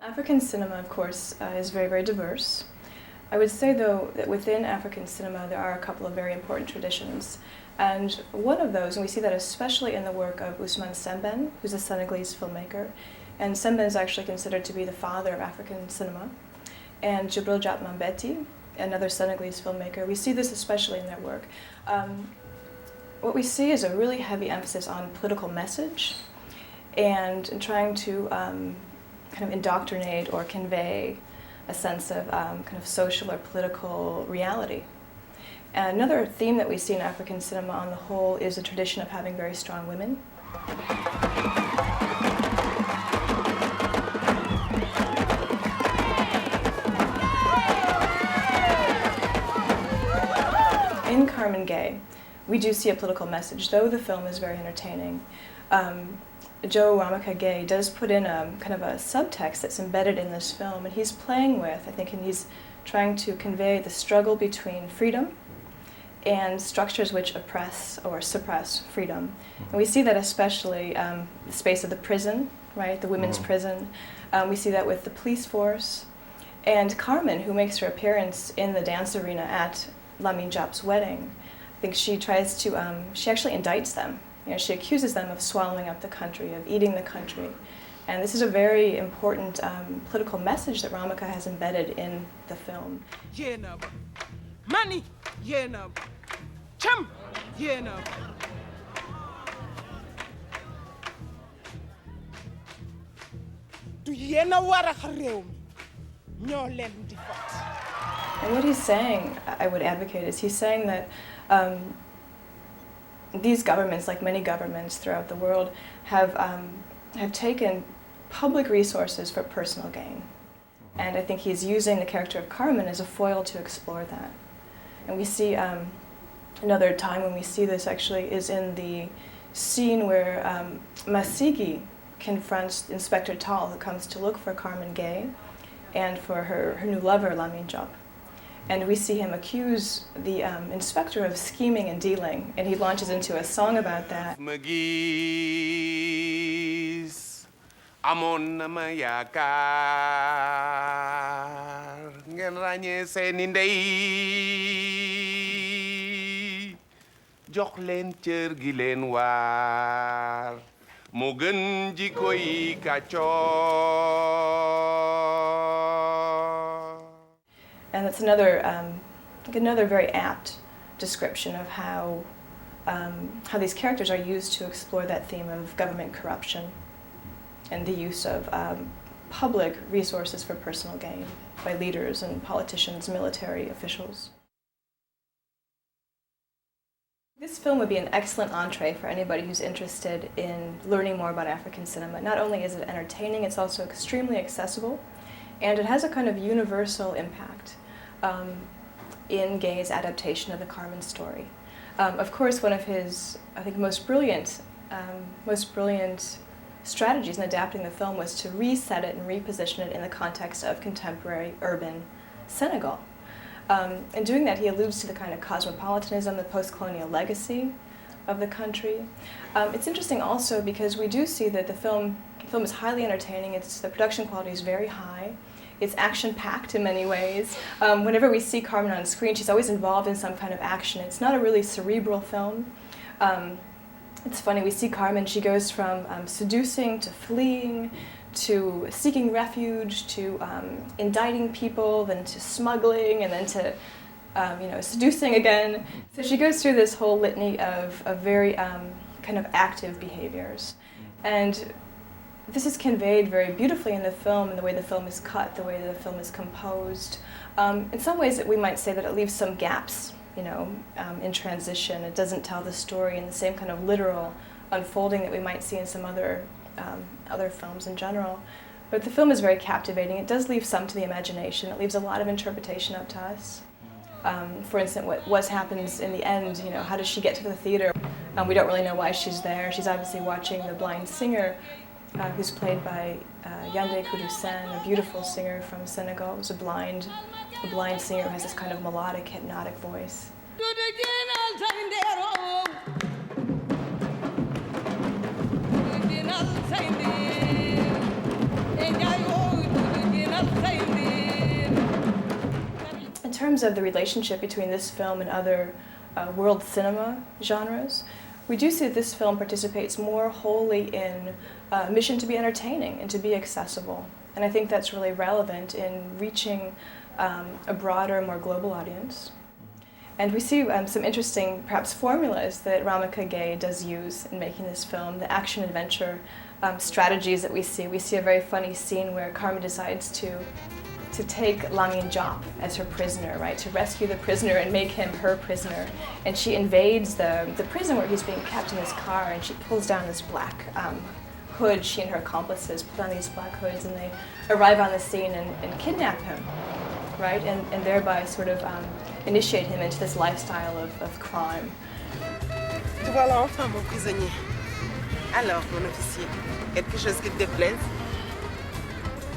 African cinema, of course, is very, very diverse. I would say, though, that within African cinema there are a couple of very important traditions. And one of those, and we see that especially in the work of Ousmane Sembène, who's a Senegalese filmmaker, and Sembène is actually considered to be the father of African cinema, and Djibril Diop Mambéty, another Senegalese filmmaker. We see this especially in their work. What we see is a really heavy emphasis on political message and in trying to kind of indoctrinate or convey a sense of kind of social or political reality. And another theme that we see in African cinema on the whole is the tradition of having very strong women. In Karmen Gei, we do see a political message, though the film is very entertaining. Joe Ramaka Gay does put in a kind of a subtext that's embedded in this film, and he's playing with, I think, and he's trying to convey the struggle between freedom and structures which oppress or suppress freedom. And we see that especially the space of the prison, right, the women's prison. We see that with the police force. And Karmen, who makes her appearance in the dance arena at Lamine Diop's wedding, I think she tries to, she actually indicts them. You know, she accuses them of swallowing up the country, of eating the country. And this is a very important political message that Ramaka has embedded in the film. Money, chum, And what he's saying, I would advocate, is he's saying that these governments, like many governments throughout the world, have taken public resources for personal gain. And I think he's using the character of Karmen as a foil to explore that. And we see another time when we see this actually is in the scene where Masigi confronts Inspector Tall, who comes to look for Karmen Gei and for her new lover, Lamine Diop. And we see him accuse the inspector of scheming and dealing, and he launches into a song about that. Amon na ma yaakaar ngeen ràññee seeni ndey jox leen cër gi leen waar moo gën jikko yi kàccoor. And it's another another very apt description of how these characters are used to explore that theme of government corruption and the use of public resources for personal gain by leaders and politicians, military officials. This film would be an excellent entree for anybody who's interested in learning more about African cinema. Not only is it entertaining, it's also extremely accessible, and it has a kind of universal impact in Gei's adaptation of the Karmen story. Of course, one of his, I think, most brilliant strategies in adapting the film was to reset it and reposition it in the context of contemporary urban Senegal. In doing that, he alludes to the kind of cosmopolitanism, the post-colonial legacy of the country. It's interesting also because we do see that the film is highly entertaining. The production quality is very high. It's action-packed in many ways. Whenever we see Karmen on screen, she's always involved in some kind of action. It's not a really cerebral film. It's funny, we see Karmen, she goes from seducing to fleeing, to seeking refuge, to indicting people, then to smuggling, and then to seducing again. So she goes through this whole litany of very kind of active behaviors. And this is conveyed very beautifully in the film, and the way the film is cut, the way the film is composed. In some ways, we might say that it leaves some gaps, in transition. It doesn't tell the story in the same kind of literal unfolding that we might see in some other films in general. But the film is very captivating. It does leave some to the imagination. It leaves a lot of interpretation up to us. For instance, what happens in the end, how does she get to the theater? We don't really know why she's there. She's obviously watching the blind singer, who's played by Yandé Kouroussen, a beautiful singer from Senegal. Who's a blind singer who has this kind of melodic, hypnotic voice. In terms of the relationship between this film and other world cinema genres, we do see that this film participates more wholly in a mission to be entertaining and to be accessible. And I think that's really relevant in reaching a broader, more global audience. And we see some interesting, perhaps, formulas that Karmen Gei does use in making this film, the action-adventure strategies that we see. We see a very funny scene where Karmen decides to take Lam Yin-jop as her prisoner, right? To rescue the prisoner and make him her prisoner. And she invades the prison where he's being kept in his car, and she pulls down this black hood. She and her accomplices pull down these black hoods, and they arrive on the scene and kidnap him, right? And thereby sort of initiate him into this lifestyle of crime. Voilà enfin mon prisonnier. Alors, mon officier, quelque chose qui te déplaise?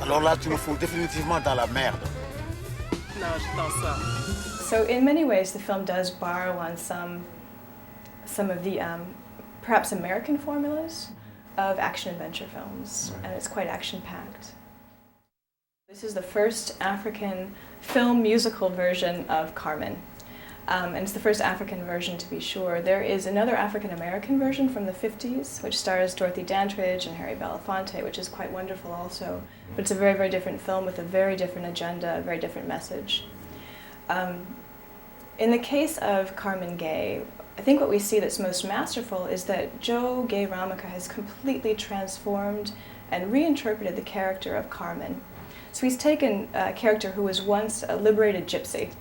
Alors là, tu me fous définitivement dans la merde. Non, je t'en sors. So in many ways, the film does borrow on some of the perhaps American formulas of action-adventure films, and it's quite action-packed. This is the first African film musical version of Karmen. And it's the first African version, to be sure. There is another African-American version from the 50s, which stars Dorothy Dandridge and Harry Belafonte, which is quite wonderful also. But it's a very, very different film with a very different agenda, a very different message. In the case of Karmen Gei, I think what we see that's most masterful is that Joe Gay Ramaka has completely transformed and reinterpreted the character of Karmen. So he's taken a character who was once a liberated gypsy,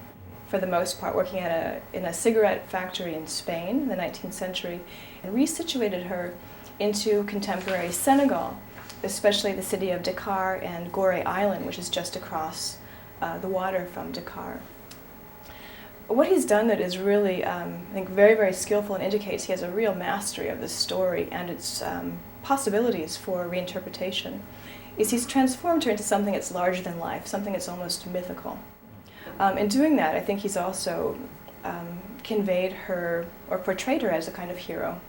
for the most part, working in a cigarette factory in Spain in the 19th century, and resituated her into contemporary Senegal, especially the city of Dakar and Gorée Island, which is just across the water from Dakar. What he's done that is really, I think, very, very skillful and indicates he has a real mastery of this story and its possibilities for reinterpretation, is he's transformed her into something that's larger than life, something that's almost mythical. In doing that, I think he's also conveyed her, or portrayed her as a kind of hero.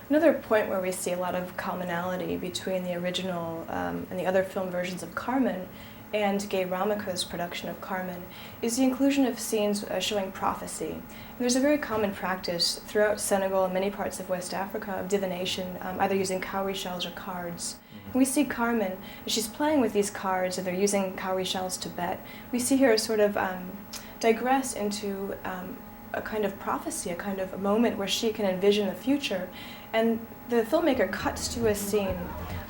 Another point where we see a lot of commonality between the original and the other film versions of Karmen and Gay Ramaka's production of Karmen is the inclusion of scenes showing prophecy. And there's a very common practice throughout Senegal and many parts of West Africa of divination, either using cowrie shells or cards. And we see Karmen, as she's playing with these cards, and they're using cowrie shells to bet, we see her sort of digress into a kind of prophecy, a kind of a moment where she can envision the future. And the filmmaker cuts to a scene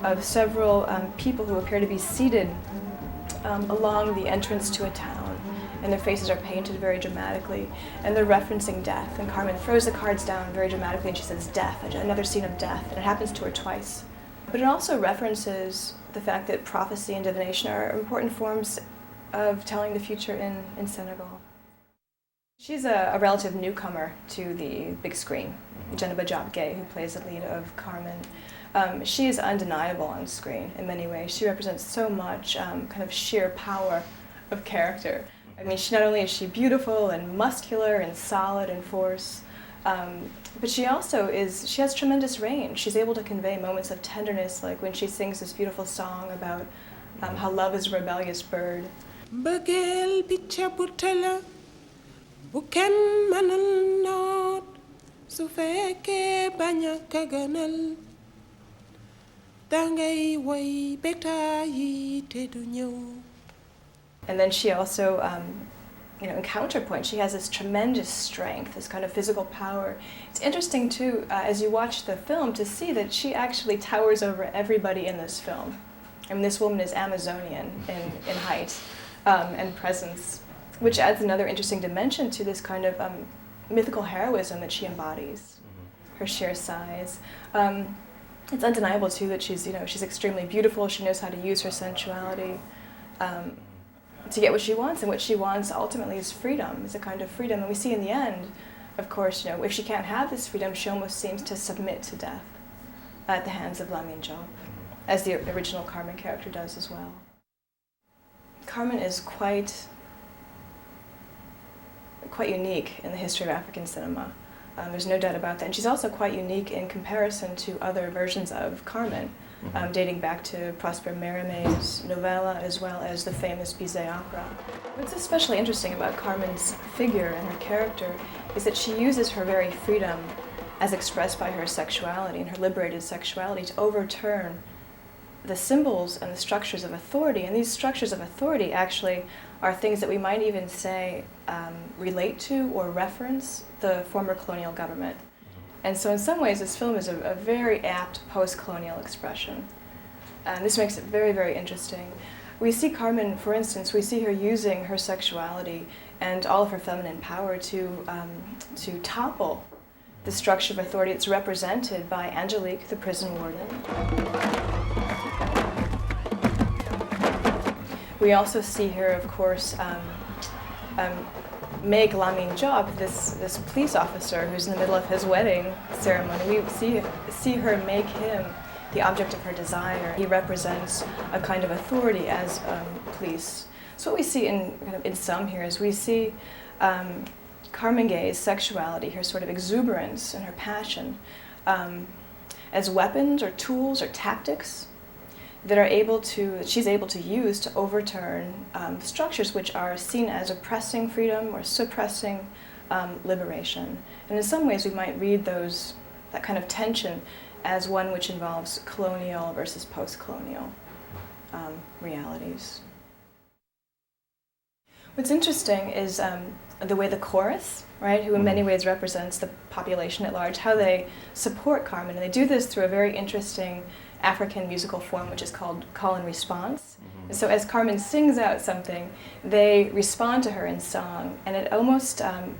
of several people who appear to be seated along the entrance to a town, and their faces are painted very dramatically, and they're referencing death. And Karmen throws the cards down very dramatically, and she says, "Death," another scene of death, and it happens to her twice. But it also references the fact that prophecy and divination are important forms of telling the future in Senegal. She's a relative newcomer to the big screen, Jennifer Gay, who plays the lead of Karmen. She is undeniable on screen in many ways. She represents so much kind of sheer power of character. I mean, not only is she beautiful and muscular and solid in force, but she also she has tremendous range. She's able to convey moments of tenderness, like when she sings this beautiful song about how love is a rebellious bird. Mbëggeel bi ca butte la bu kenn mënul noot su fekkee bañ a ka gënal dangay woy betaayi te du ñëw. And then she also, in counterpoint, she has this tremendous strength, this kind of physical power. It's interesting, too, as you watch the film, to see that she actually towers over everybody in this film. I mean, this woman is Amazonian in height and presence, which adds another interesting dimension to this kind of mythical heroism that she embodies, her sheer size. It's undeniable, too, that she's extremely beautiful. She knows how to use her sensuality to get what she wants, and what she wants ultimately is freedom, is a kind of freedom. And we see in the end, of course, if she can't have this freedom, she almost seems to submit to death at the hands of Lam Yin-jop, as the original Karmen character does as well. Karmen is quite unique in the history of African cinema. There's no doubt about that. And she's also quite unique in comparison to other versions of Karmen. dating back to Prosper Mérimée novella as well as the famous Bizet opera. What's especially interesting about Carmen's figure and her character is that she uses her very freedom as expressed by her sexuality and her liberated sexuality to overturn the symbols and the structures of authority. And these structures of authority actually are things that we might even say relate to or reference the former colonial government. And so in some ways this film is a very apt post-colonial expression. And this makes it very, very interesting. We see Karmen, for instance, we see her using her sexuality and all of her feminine power to topple the structure of authority that's represented by Angelique, the prison warden. We also see her, of course, make Lamin Job, this police officer who's in the middle of his wedding ceremony. We see her make him the object of her desire. He represents a kind of authority as police. So what we see in sum here is we see Karmen Gei's sexuality, her sort of exuberance and her passion as weapons or tools or tactics that she's able to use to overturn structures which are seen as oppressing freedom or suppressing liberation. And in some ways we might read that kind of tension as one which involves colonial versus post-colonial realities. What's interesting is the way the chorus, right, who in many ways represents the population at large, how they support Karmen. And they do this through a very interesting African musical form which is called call and response. And so as Karmen sings out something, they respond to her in song, and it almost, in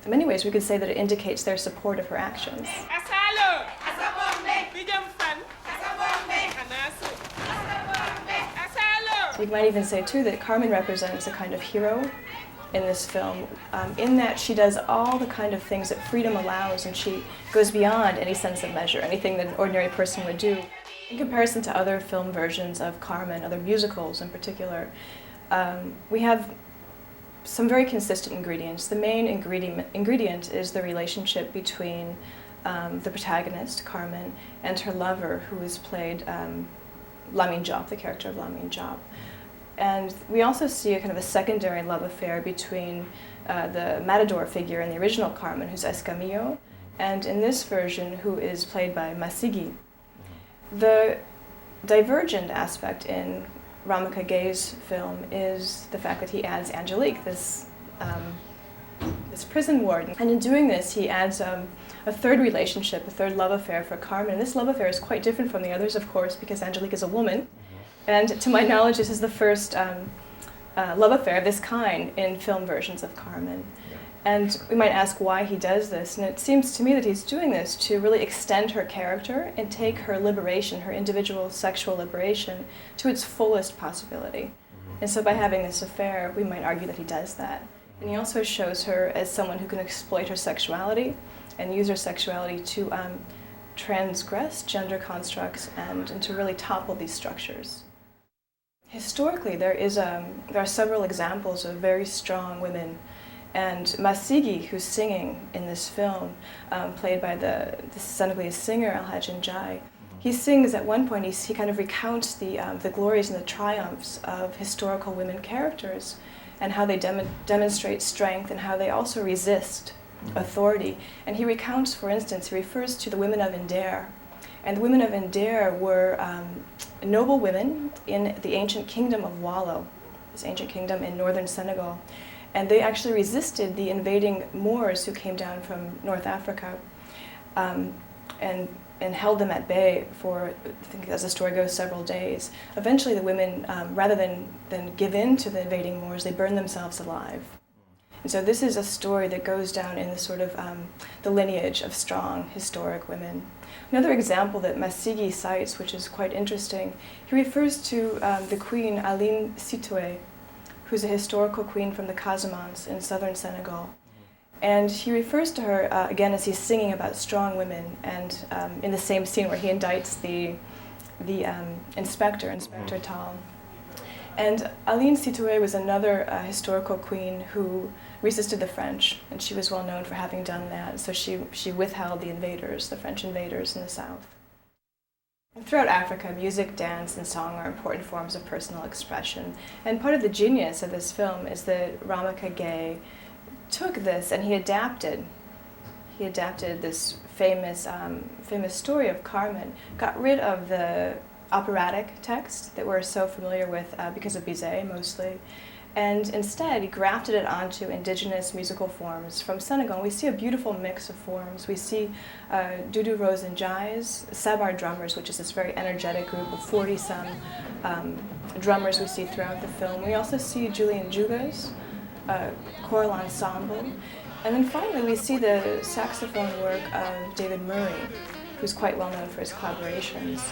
many ways we could say that it indicates their support of her actions. We might even say too that Karmen represents a kind of hero in this film, in that she does all the kind of things that freedom allows, and she goes beyond any sense of measure, anything that an ordinary person would do. In comparison to other film versions of Karmen, other musicals in particular, we have some very consistent ingredients. The main ingredient is the relationship between the protagonist, Karmen, and her lover, who is played Lamin Job, the character of Lamin Job. And we also see a kind of a secondary love affair between the matador figure in the original Karmen, who's Escamillo, and in this version, who is played by Masigi. The divergent aspect in Karmen Gei's film is the fact that he adds Angelique, this prison warden. And in doing this, he adds a third relationship, a third love affair for Karmen. And this love affair is quite different from the others, of course, because Angelique is a woman. And to my knowledge, this is the first love affair of this kind in film versions of Karmen. And we might ask why he does this. And it seems to me that he's doing this to really extend her character and take her liberation, her individual sexual liberation, to its fullest possibility. And so by having this affair, we might argue that he does that. And he also shows her as someone who can exploit her sexuality and use her sexuality to transgress gender constructs and to really topple these structures. Historically, there are several examples of very strong women. And Masigi, who's singing in this film, played by the Senegalese singer Alhaji Njai, he sings at one point, he kind of recounts the glories and the triumphs of historical women characters and how they demonstrate strength and how they also resist authority. And he recounts, for instance, he refers to the women of Nder. And the women of Nder were noble women in the ancient kingdom of Wallo, this ancient kingdom in northern Senegal. And they actually resisted the invading Moors who came down from North Africa and held them at bay for, I think as the story goes, several days. Eventually the women, rather than give in to the invading Moors, they burned themselves alive. And so this is a story that goes down in the sort of the lineage of strong historic women. Another example that Masigi cites, which is quite interesting, he refers to the queen Aline Sitoé, who's a historical queen from the Casamance in southern Senegal. And he refers to her, again, as he's singing about strong women, and in the same scene where he indicts the Inspector Tal. And Aline Sitoé was another historical queen who resisted the French, and she was well known for having done that. So she withheld the invaders, the French invaders in the south. Throughout Africa, music, dance, and song are important forms of personal expression. And part of the genius of this film is that Karmen Gei took this and he adapted this famous story of Carmen, got rid of the operatic text that we're so familiar with because of Bizet mostly, and instead he grafted it onto indigenous musical forms from Senegal. We see a beautiful mix of forms. We see Doudou Rose and Jais, Sabar drummers, which is this very energetic group of 40-some drummers we see throughout the film. We also see Julian Jugas, choral ensemble. And then finally we see the saxophone work of David Murray, who's quite well known for his collaborations.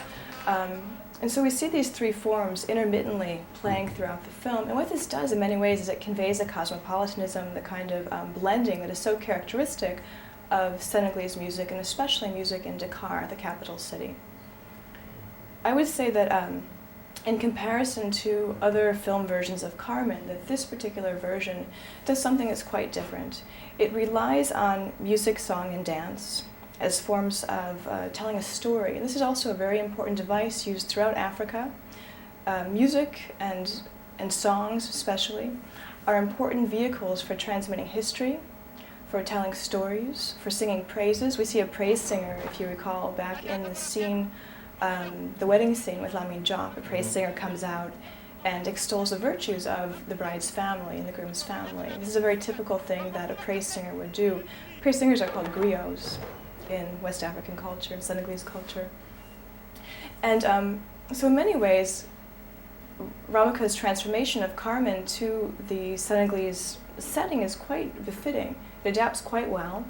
And so we see these three forms intermittently playing throughout the film. And what this does in many ways is it conveys a cosmopolitanism, the kind of blending that is so characteristic of Senegalese music, and especially music in Dakar, the capital city. I would say that in comparison to other film versions of Carmen, that this particular version does something that's quite different. It relies on music, song, and dance as forms of telling a story. And this is also a very important device used throughout Africa. Music and songs especially are important vehicles for transmitting history, for telling stories, for singing praises. We see a praise singer, if you recall, back in the scene, the wedding scene with Lamine Diop. A praise singer comes out and extols the virtues of the bride's family and the groom's family. This is a very typical thing that a praise singer would do. Praise singers are called griots in West African culture, in Senegalese culture. And so in many ways, Ramaka's transformation of Carmen to the Senegalese setting is quite befitting. It adapts quite well.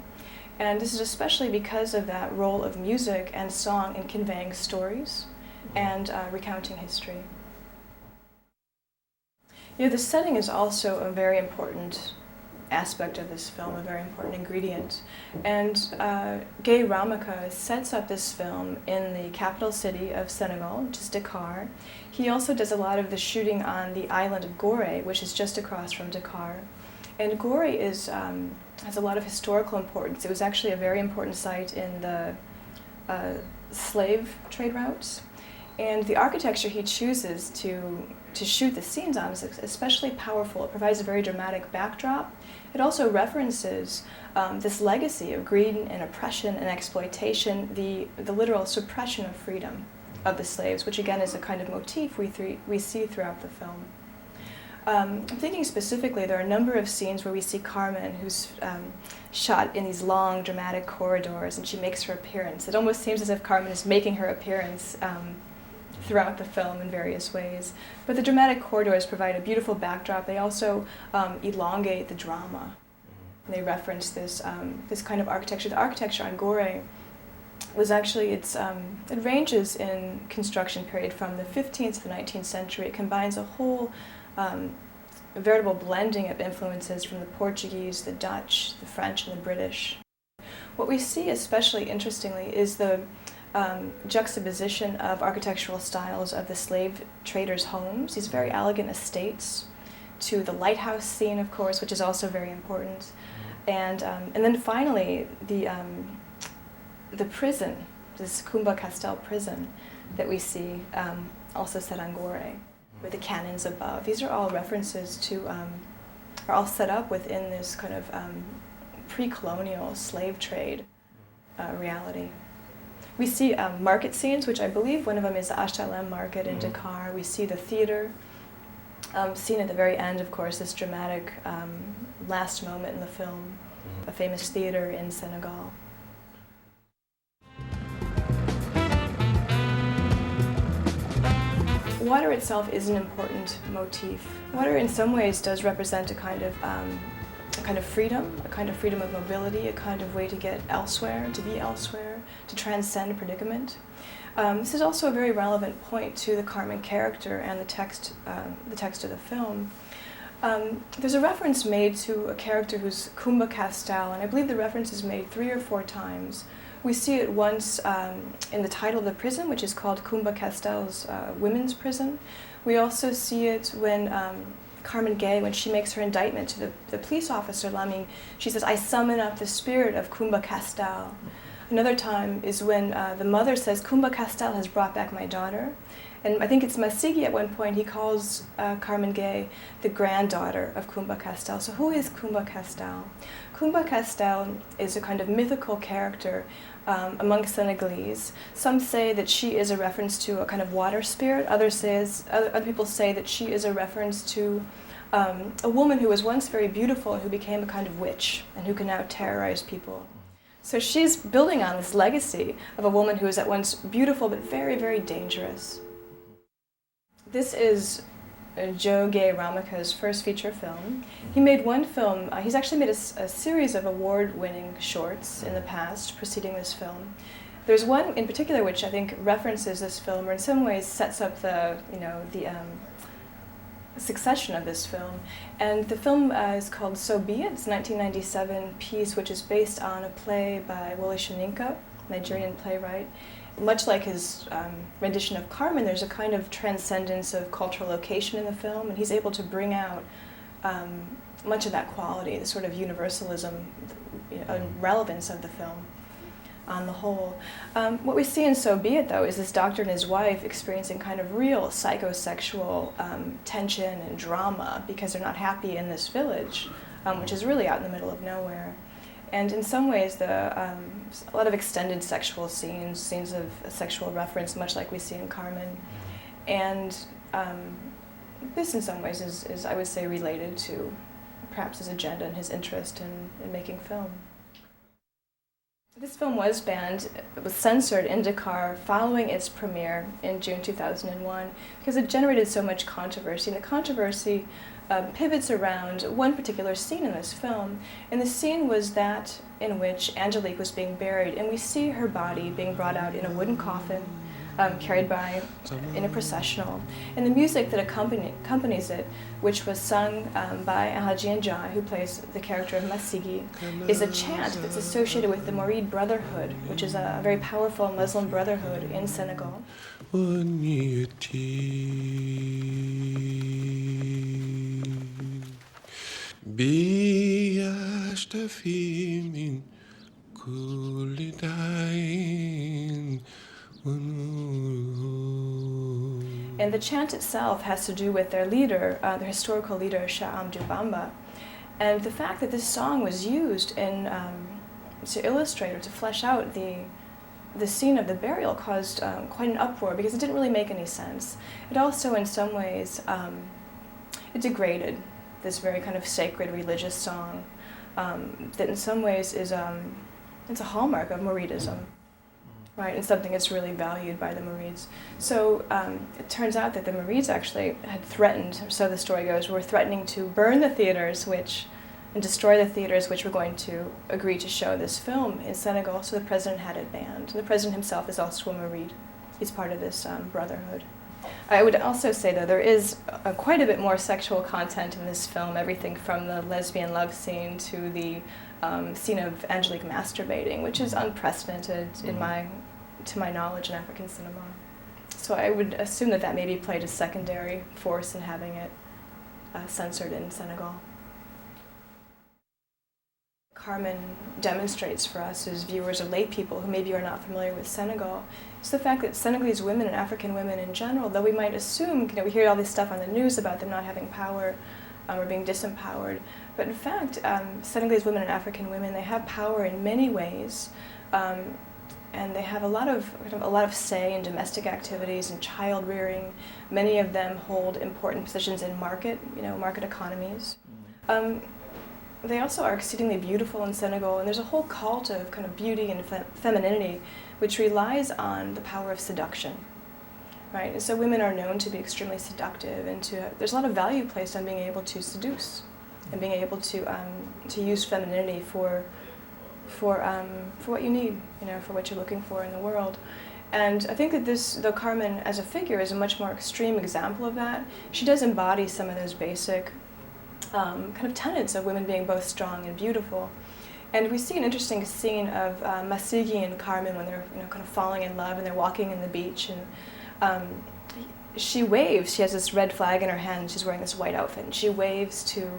And this is especially because of that role of music and song in conveying stories and recounting history. The setting is also a very important aspect of this film, a very important ingredient. And Gay Ramaka sets up this film in the capital city of Senegal, which is Dakar. He also does a lot of the shooting on the island of Gorée, which is just across from Dakar. And Gorée has a lot of historical importance. It was actually a very important site in the slave trade routes. And the architecture he chooses to shoot the scenes on is especially powerful. It provides a very dramatic backdrop. It also references this legacy of greed and oppression and exploitation, the literal suppression of freedom of the slaves, which again is a kind of motif we see throughout the film. I'm thinking specifically, there are a number of scenes where we see Carmen, who's shot in these long, dramatic corridors, and she makes her appearance. It almost seems as if Carmen is making her appearance throughout the film in various ways. But the dramatic corridors provide a beautiful backdrop. They also elongate the drama. They reference this kind of architecture. The architecture on Gorée was actually, it ranges in construction period from the 15th to the 19th century. It combines a whole veritable blending of influences from the Portuguese, the Dutch, the French, and the British. What we see especially interestingly is the juxtaposition of architectural styles of the slave traders' homes, these very elegant estates, to the lighthouse scene, of course, which is also very important. And then finally, the prison, this Kumba Castel prison that we see, also set on Gorée, with the cannons above. These are all references to, are all set up within this kind of pre-colonial slave trade reality. We see market scenes, which I believe one of them is the Ashtalem market in Dakar. We see the theater scene at the very end, of course, this dramatic last moment in the film, a famous theater in Senegal. Water itself is an important motif. Water in some ways does represent a kind of freedom, a kind of freedom of mobility, a kind of way to get elsewhere, to be elsewhere, to transcend a predicament. This is also a very relevant point to the Carmen character and the text of the film. There's a reference made to a character who's Kumba Castel, and I believe the reference is made 3 or 4 times. We see it once in the title of the prison, which is called Kumba Castel's Women's Prison. We also see it when Karmen Gei, when she makes her indictment to the police officer, Lamine, she says, "I summon up the spirit of Kumba Castel." Another time is when the mother says, Kumba Castel has brought back my daughter. And I think it's Masigi at one point, he calls Karmen Gei the granddaughter of Kumba Castel. So who is Kumba Castel? Kumba Castel is a kind of mythical character among Senegalese. Some say that she is a reference to a kind of water spirit. Other people say that she is a reference to a woman who was once very beautiful and who became a kind of witch and who can now terrorize people. So she's building on this legacy of a woman who was at once beautiful but very, very dangerous. This is Joe Gay Ramaka's first feature film. He made one film. He's actually made a series of award-winning shorts in the past preceding this film. There's one in particular which I think references this film, or in some ways sets up the succession of this film. And the film is called So Be It. It's a 1997 piece which is based on a play by Wole Soyinka, Nigerian playwright. Much like his rendition of Carmen, there's a kind of transcendence of cultural location in the film, and he's able to bring out much of that quality, the sort of universalism and relevance of the film on the whole. What we see in So Be It, though, is this doctor and his wife experiencing kind of real psychosexual tension and drama because they're not happy in this village, which is really out in the middle of nowhere. And in some ways, a lot of extended sexual scenes of sexual reference, much like we see in Carmen. And this, in some ways, is, I would say, related to perhaps his agenda and his interest in making film. This film was banned, it was censored in Dakar following its premiere in June 2001 because it generated so much controversy. And the controversy pivots around one particular scene in this film, and the scene was that in which Angelique was being buried, and we see her body being brought out in a wooden coffin, carried in a processional, and the music that accompanies it, which was sung by Alhaji Njai, who plays the character of Masigi, is a chant that's associated with the Mouride Brotherhood, which is a very powerful Muslim brotherhood in Senegal. And the chant itself has to do with their leader, the historical leader, Shah Amdu Bamba. And the fact that this song was used to illustrate or to flesh out the scene of the burial caused quite an uproar because it didn't really make any sense. It also, in some ways, it degraded this very kind of sacred religious song that in some ways is it's a hallmark of Mouridism, right, and something that's really valued by the Mourides. So it turns out that the Mourides actually had threatened, so the story goes, were threatening to burn the theaters and destroy the theaters which were going to agree to show this film in Senegal, so the president had it banned. And the president himself is also a Mouride. He's part of this brotherhood. I would also say, though, there is quite a bit more sexual content in this film, everything from the lesbian love scene to the scene of Angelique masturbating, which is unprecedented to my knowledge in African cinema. So I would assume that maybe played a secondary force in having it censored in Senegal. Carmen demonstrates for us as viewers or lay people who maybe are not familiar with Senegal, is the fact that Senegalese women and African women in general, though we might assume, we hear all this stuff on the news about them not having power or being disempowered, but in fact, Senegalese women and African women, they have power in many ways, and they have a lot of say in domestic activities and child rearing. Many of them hold important positions in market economies. They also are exceedingly beautiful in Senegal, and there's a whole cult of kind of beauty and femininity which relies on the power of seduction, right? And so women are known to be extremely seductive, and there's a lot of value placed on being able to seduce and being able to use femininity for what you need, for what you're looking for in the world. And I think that though Carmen as a figure is a much more extreme example of that, she does embody some of those basic kind of tenets of women being both strong and beautiful. And we see an interesting scene of Masigi and Carmen when they're kind of falling in love and they're walking in the beach, and she waves. She has this red flag in her hand. She's wearing this white outfit, and she waves to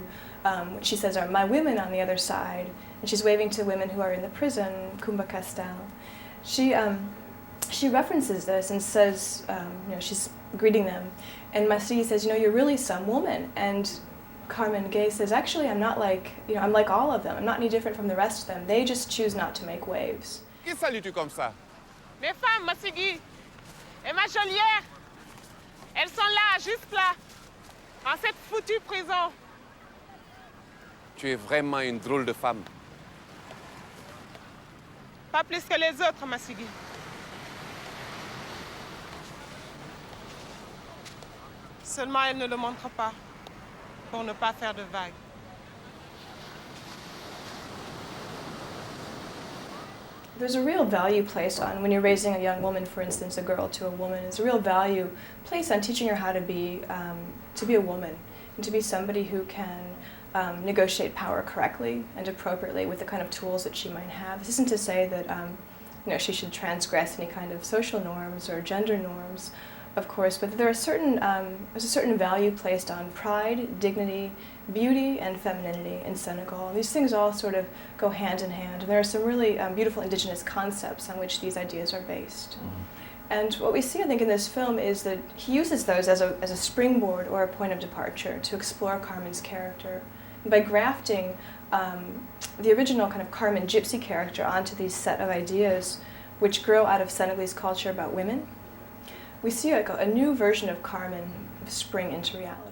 what she says are my women on the other side, and she's waving to women who are in the prison, Kumba Castel. She references this and says, she's greeting them, and Masigi says, you're really some woman. And Karmen Gei says, actually, I'm not like, I'm like all of them. I'm not any different from the rest of them. They just choose not to make waves. Qui salues-tu comme ça? Mes femmes, Masigi, et ma geôlière, elles sont là, juste là, dans cette foutue prison. Tu es vraiment une drôle de femme. Pas plus que les autres, Masigi. Seulement, elle ne le montre pas, pour ne pas faire de vagues. There's a real value placed on, when you're raising a young woman, for instance, a girl to a woman, there's a real value placed on teaching her how to be a woman, and to be somebody who can negotiate power correctly and appropriately with the kind of tools that she might have. This isn't to say that she should transgress any kind of social norms or gender norms, of course, but there's a certain value placed on pride, dignity, beauty, and femininity in Senegal. These things all sort of go hand in hand, and there are some really beautiful indigenous concepts on which these ideas are based. And what we see, I think, in this film is that he uses those as a springboard or a point of departure to explore Carmen's character. And by grafting the original kind of Carmen gypsy character onto these set of ideas which grow out of Senegalese culture about women, we see a new version of Carmen spring into reality.